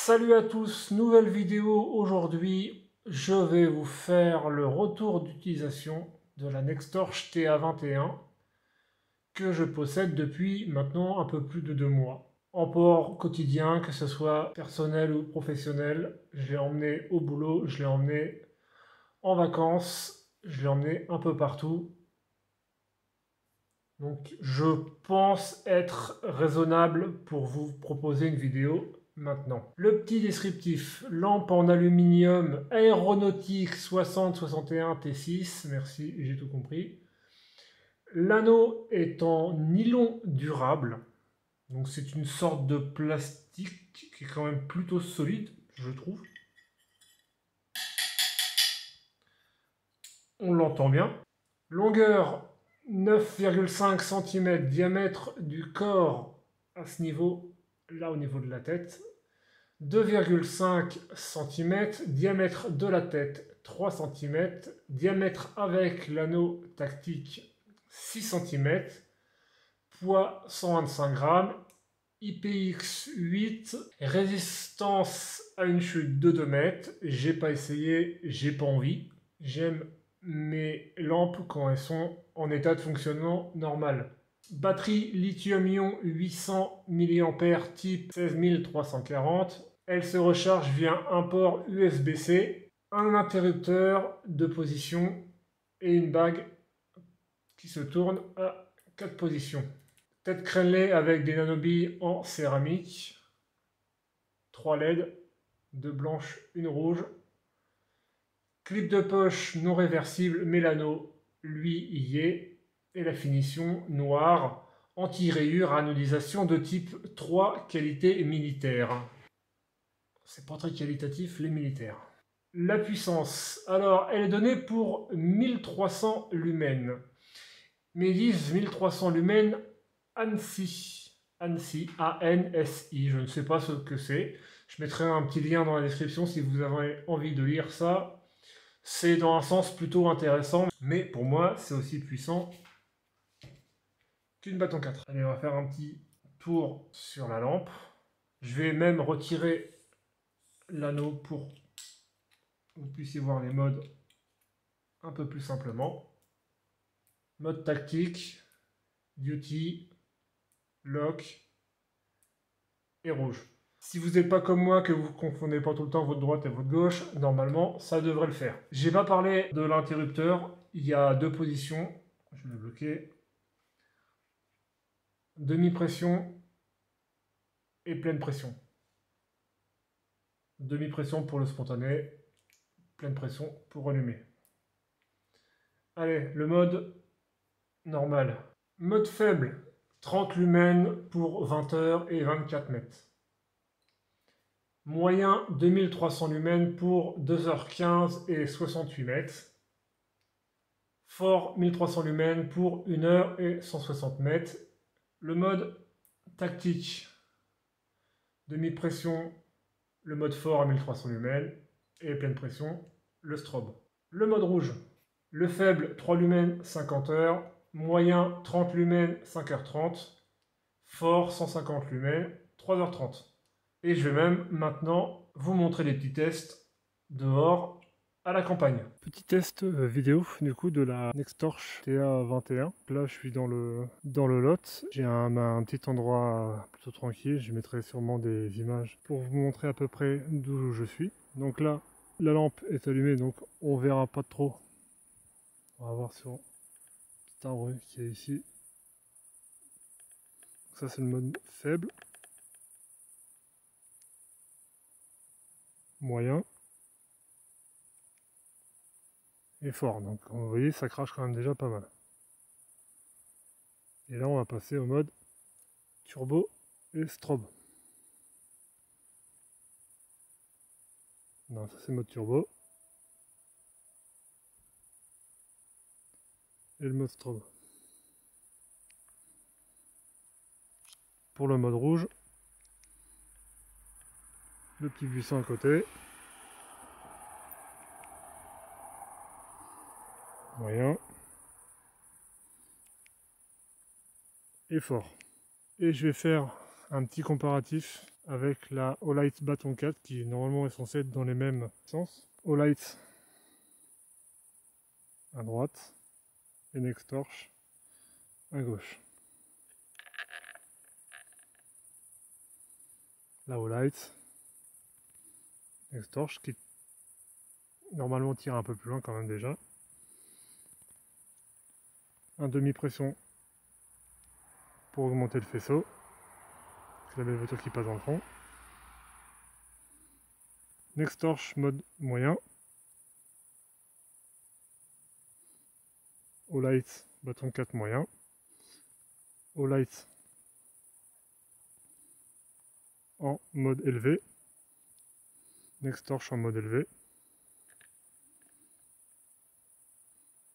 Salut à tous, nouvelle vidéo aujourd'hui. Je vais vous faire le retour d'utilisation de la Nextorch TA21 que je possède depuis maintenant un peu plus de 2 mois. En port quotidien, que ce soit personnel ou professionnel, je l'ai emmené au boulot, je l'ai emmené en vacances, je l'ai emmené un peu partout. Donc je pense être raisonnable pour vous proposer une vidéo maintenant. Le petit descriptif, lampe en aluminium aéronautique 6061 T6, merci, j'ai tout compris. L'anneau est en nylon durable, donc c'est une sorte de plastique qui est quand même plutôt solide, je trouve. On l'entend bien. Longueur 9,5 cm, diamètre du corps à ce niveau, là au niveau de la tête. 2,5 cm, diamètre de la tête 3 cm, diamètre avec l'anneau tactique 6 cm, poids 125 grammes, IPX8, résistance à une chute de 2 mètres. J'ai pas essayé, j'ai pas envie. J'aime mes lampes quand elles sont en état de fonctionnement normal. Batterie lithium-ion 800 mAh type 16340. Elle se recharge via un port USB-C, un interrupteur de position et une bague qui se tourne à 4 positions. Tête crénelée avec des nanobilles en céramique. 3 LED, 2 blanches, une rouge. Clip de poche non réversible, mais l'anneau, lui, y est. Et la finition noire, anti-rayures, anodisation de type 3, qualité militaire. C'est pas très qualitatif, les militaires. La puissance, alors elle est donnée pour 1300 lumens. Mais ils disent 1300 lumens ANSI. ANSI, A-N-S-I, je ne sais pas ce que c'est. Je mettrai un petit lien dans la description si vous avez envie de lire ça. C'est dans un sens plutôt intéressant, mais pour moi, c'est aussi puissant qu'une bâton 4. Allez, on va faire un petit tour sur la lampe. Je vais même retirer l'anneau pour que vous puissiez voir les modes un peu plus simplement. Mode tactique, duty, lock et rouge. Si vous n'êtes pas comme moi, que vous ne confondez pas tout le temps votre droite et votre gauche, normalement, ça devrait le faire. J'ai pas parlé de l'interrupteur. Il y a 2 positions. Je vais le bloquer. Demi-pression et pleine pression. Demi-pression pour le spontané, pleine pression pour allumer. Allez, le mode normal. Mode faible, 30 lumens pour 20 heures et 24 mètres. Moyen, 2300 lumens pour 2h15 et 68 mètres. Fort, 1300 lumens pour 1 heure et 160 mètres. Le mode tactique, demi-pression, le mode fort à 1300 lumens et pleine pression, le strobe. Le mode rouge, le faible 3 lumens 50 heures, moyen 30 lumens 5h30, fort 150 lumens 3h30. Et je vais même maintenant vous montrer des petits tests dehors à la campagne. Petit test vidéo du coup de la Nextorch TA21. Là je suis dans le lot. J'ai un petit endroit plutôt tranquille. Je mettrai sûrement des images pour vous montrer à peu près d'où je suis. Donc là la lampe est allumée, donc on verra pas trop. On va voir sur le petit arbre qui est ici. Ça c'est le mode faible. Moyen. Et fort. Donc vous voyez ça crache quand même déjà pas mal. Et là on va passer au mode turbo et strobe. Non, ça c'est mode turbo. Et le mode strobe. Pour le mode rouge, le petit buisson à côté. Moyen. Et fort. Et je vais faire un petit comparatif avec la Olight Bâton 4 qui normalement est censée être dans les mêmes sens. Olight à droite et Nextorch à gauche. La Olight, Nextorch qui normalement tire un peu plus loin quand même déjà. Un demi-pression pour augmenter le faisceau. C'est la belle voiture qui passe dans le fond. Nextorch mode moyen. Olight bâton 4 moyen. Olight en mode élevé. Nextorch en mode élevé.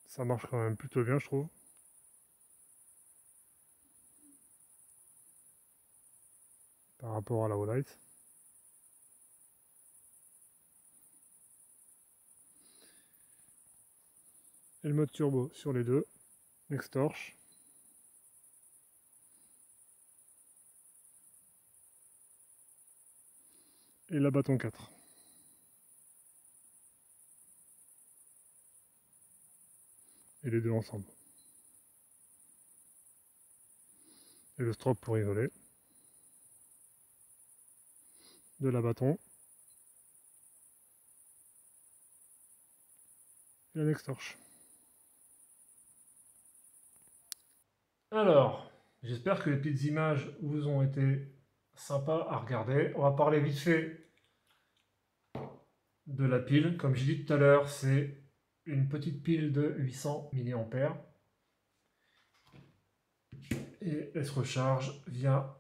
Ça marche quand même plutôt bien, je trouve. Par rapport à la Olight. Et le mode turbo sur les deux. Nextorch. Et la bâton 4. Et les deux ensemble. Et le strop pour isoler. De la bâton. Et la Nextorch. Alors, j'espère que les petites images vous ont été sympas à regarder. On va parler vite fait de la pile. Comme j'ai dit tout à l'heure, c'est une petite pile de 800 mAh. Et elle se recharge via,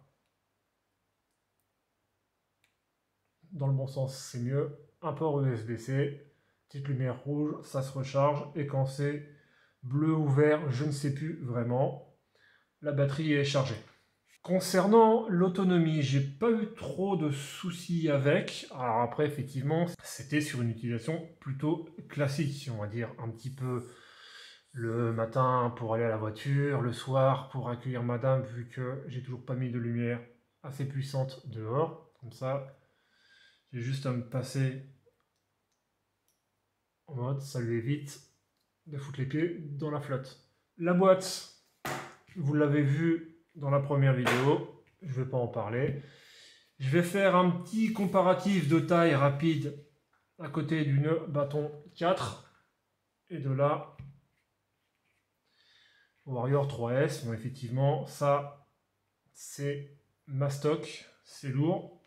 dans le bon sens c'est mieux, un port USB-C, petite lumière rouge, ça se recharge. Et quand c'est bleu ou vert, je ne sais plus vraiment, la batterie est chargée. Concernant l'autonomie, j'ai pas eu trop de soucis avec. Alors après, effectivement, c'était sur une utilisation plutôt classique, on va dire, un petit peu le matin pour aller à la voiture, le soir pour accueillir madame, vu que j'ai toujours pas mis de lumière assez puissante dehors. Comme ça, j'ai juste à me passer en mode, ça lui évite de foutre les pieds dans la flotte. La boîte, vous l'avez vu dans la première vidéo, je ne vais pas en parler. Je vais faire un petit comparatif de taille rapide à côté d'une bâton 4 et de la Warrior 3S. Bon, effectivement, ça c'est mastoc, c'est lourd.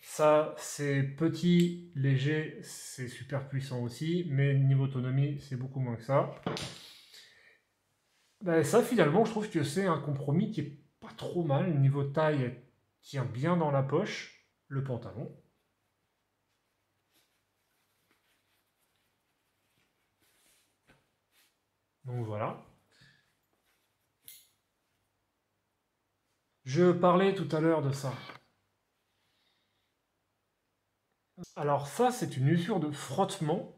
Ça c'est petit, léger, c'est super puissant aussi, mais niveau autonomie c'est beaucoup moins que ça. Ben, ça finalement je trouve que c'est un compromis qui est pas trop mal. Niveau taille, elle tient bien dans la poche, le pantalon. Donc voilà. Je parlais tout à l'heure de ça. Alors ça, c'est une usure de frottement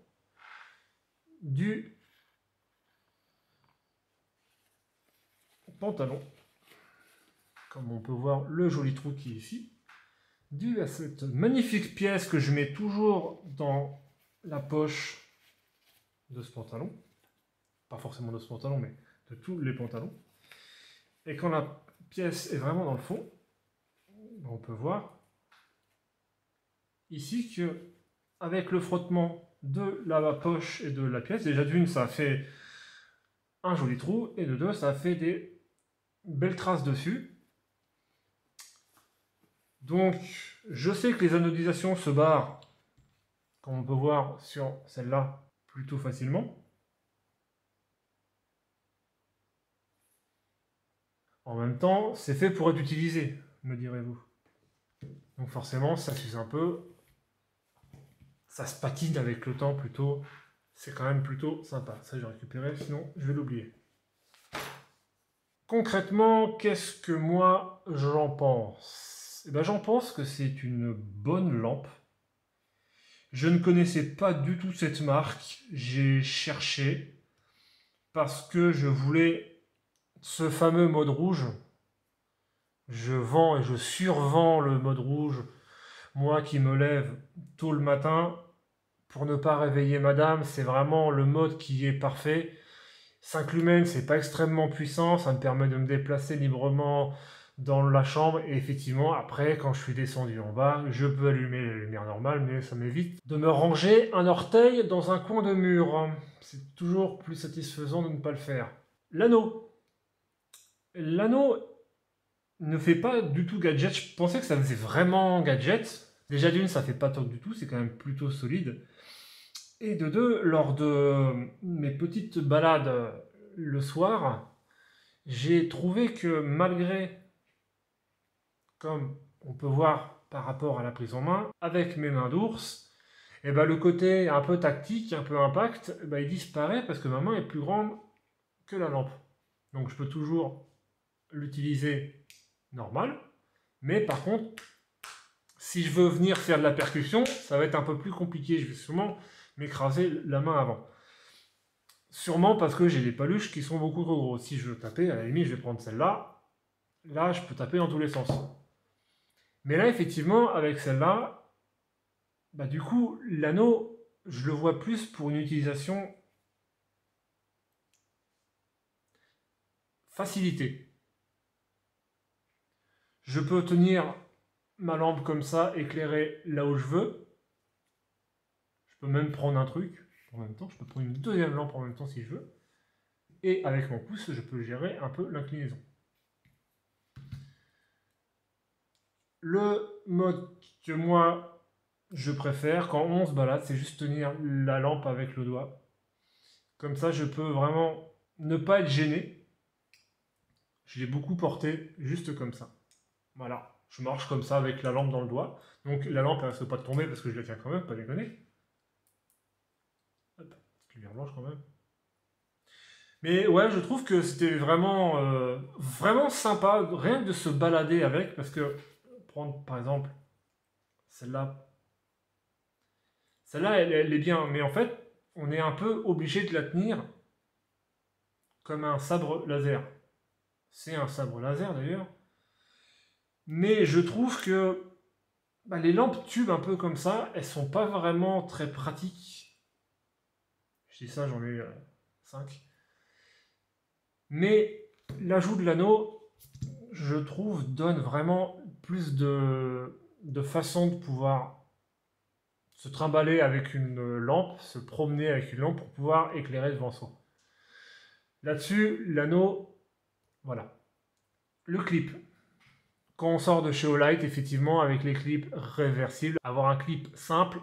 du pantalon. Comme on peut voir le joli trou qui est ici. Dû à cette magnifique pièce que je mets toujours dans la poche de ce pantalon. Pas forcément de ce pantalon, mais de tous les pantalons. Et quand la pièce est vraiment dans le fond, on peut voir ici que avec le frottement de la poche et de la pièce, déjà d'une ça fait un joli trou et de deux ça fait des belles traces dessus. Donc je sais que les anodisations se barrent, comme on peut voir sur celle-là, plutôt facilement. En même temps, c'est fait pour être utilisé, me direz-vous. Donc forcément, ça s'use un peu. Ça se patine avec le temps plutôt. C'est quand même plutôt sympa. Ça, je vais récupérer, sinon je vais l'oublier. Concrètement, qu'est-ce que moi j'en pense? Eh ben, j'en pense que c'est une bonne lampe. Je ne connaissais pas du tout cette marque. J'ai cherché parce que je voulais ce fameux mode rouge Je vends et je survends le mode rouge, moi qui me lève tôt le matin, pour ne pas réveiller madame, c'est vraiment le mode qui est parfait. 5 lumens, c'est pas extrêmement puissant, ça me permet de me déplacer librement dans la chambre. Et effectivement, après, quand je suis descendu en bas, je peux allumer la lumière normale, mais ça m'évite de me ranger un orteil dans un coin de mur. C'est toujours plus satisfaisant de ne pas le faire. L'anneau. L'anneau ne fait pas du tout gadget. Je pensais que ça faisait vraiment gadget. Déjà d'une, ça fait pas top du tout, c'est quand même plutôt solide. Et de deux, lors de mes petites balades le soir, j'ai trouvé que malgré, comme on peut voir par rapport à la prise en main, avec mes mains d'ours, et ben le côté un peu tactique, un peu impact, ben il disparaît parce que ma main est plus grande que la lampe. Donc je peux toujours l'utiliser normal, mais par contre, si je veux venir faire de la percussion, ça va être un peu plus compliqué. Je vais sûrement m'écraser la main avant. Sûrement parce que j'ai des paluches qui sont beaucoup trop gros. Si je veux taper, à la limite, je vais prendre celle-là. Là, je peux taper dans tous les sens. Mais là, effectivement, avec celle-là, bah, du coup, l'anneau, je le vois plus pour une utilisation facilité. Je peux tenir ma lampe comme ça, éclairer là où je veux. Je peux même prendre un truc en même temps. Je peux prendre une deuxième lampe en même temps si je veux. Et avec mon pouce, je peux gérer un peu l'inclinaison. Le mode que moi, je préfère quand on se balade, c'est juste tenir la lampe avec le doigt. Comme ça, je peux vraiment ne pas être gêné. Je l'ai beaucoup porté juste comme ça. Voilà, je marche comme ça avec la lampe dans le doigt. Donc la lampe, elle ne risque pas de tomber parce que je la tiens quand même, pas déconner. Hop, petite lumière blanche quand même. Mais ouais, je trouve que c'était vraiment, vraiment sympa, rien que de se balader avec, parce que prendre par exemple celle-là. Celle-là, elle est bien, mais en fait, on est un peu obligé de la tenir comme un sabre laser. C'est un sabre laser d'ailleurs. Mais je trouve que bah, les lampes tubes un peu comme ça, elles sont pas vraiment très pratiques. Je dis ça, j'en ai 5. Mais l'ajout de l'anneau, je trouve, donne vraiment plus de façon de pouvoir se trimballer avec une lampe, se promener avec une lampe pour pouvoir éclairer devant soi. Là-dessus, l'anneau, voilà. Le clip. Quand on sort de chez Olight, effectivement, avec les clips réversibles, avoir un clip simple,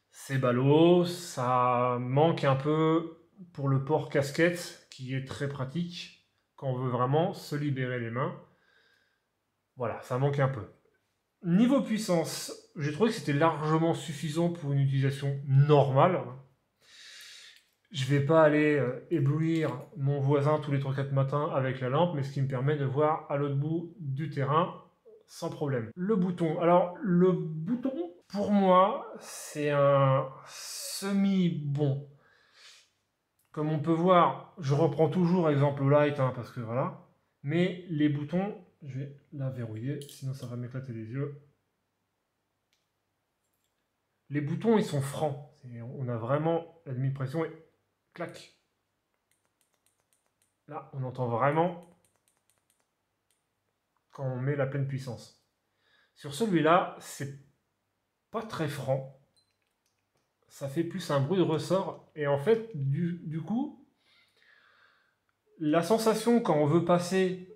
c'est ballot, ça manque un peu pour le port casquette, qui est très pratique quand on veut vraiment se libérer les mains. Voilà, ça manque un peu. Niveau puissance, j'ai trouvé que c'était largement suffisant pour une utilisation normale. Je vais pas aller éblouir mon voisin tous les 3-4 matins avec la lampe, mais ce qui me permet de voir à l'autre bout du terrain sans problème. Le bouton. Alors, le bouton, pour moi, c'est un semi-bon. Comme on peut voir, je reprends toujours exemple Light, hein, parce que voilà. Mais les boutons, je vais la verrouiller, sinon ça va m'éclater les yeux. Les boutons, ils sont francs. On a vraiment la demi-pression et clac. Là, on entend vraiment quand on met la pleine puissance. Sur celui-là, c'est pas très franc. Ça fait plus un bruit de ressort. Et en fait, du coup, la sensation quand on veut passer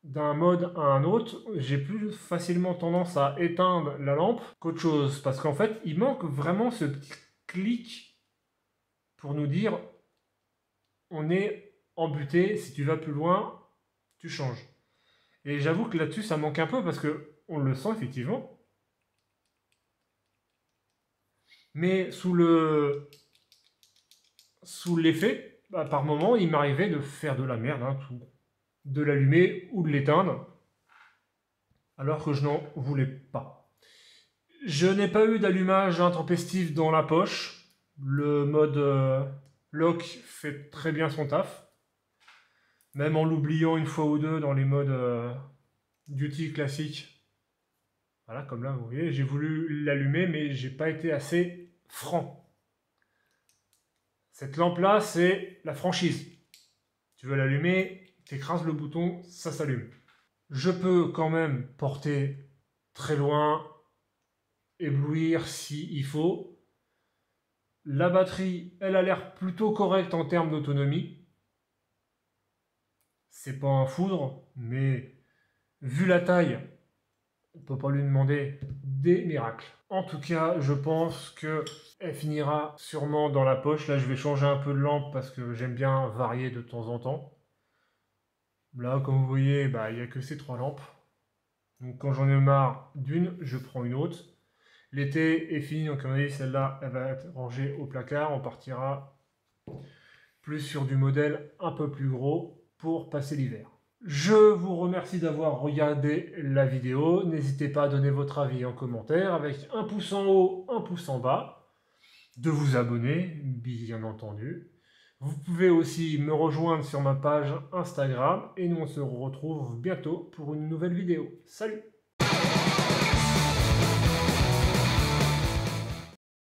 d'un mode à un autre, j'ai plus facilement tendance à éteindre la lampe qu'autre chose. Parce qu'en fait, il manque vraiment ce petit clic pour nous dire on est embuté, si tu vas plus loin, tu changes. Et j'avoue que là-dessus, ça manque un peu parce que on le sent effectivement. Mais sous l'effet, bah, par moment, il m'arrivait de faire de la merde, hein, de l'allumer ou de l'éteindre, alors que je n'en voulais pas. Je n'ai pas eu d'allumage intempestif dans la poche. Le mode lock fait très bien son taf. Même en l'oubliant une fois ou deux dans les modes Duty classique. Voilà, comme là, vous voyez, j'ai voulu l'allumer, mais j'ai pas été assez franc. Cette lampe-là, c'est la franchise. Tu veux l'allumer, tu écrases le bouton, ça s'allume. Je peux quand même porter très loin, éblouir s'il faut. La batterie, elle a l'air plutôt correcte en termes d'autonomie. C'est pas un foudre, mais vu la taille, on peut pas lui demander des miracles. En tout cas, je pense qu'elle finira sûrement dans la poche. Là, je vais changer un peu de lampe parce que j'aime bien varier de temps en temps. Là, comme vous voyez, il n'y a que ces 3 lampes. Donc quand j'en ai marre d'une, je prends une autre. L'été est fini, donc comme vous voyez, celle-là, elle va être rangée au placard. On partira plus sur du modèle un peu plus gros pour passer l'hiver. Je vous remercie d'avoir regardé la vidéo. N'hésitez pas à donner votre avis en commentaire avec un pouce en haut, un pouce en bas. De vous abonner, bien entendu. Vous pouvez aussi me rejoindre sur ma page Instagram et nous on se retrouve bientôt pour une nouvelle vidéo. Salut!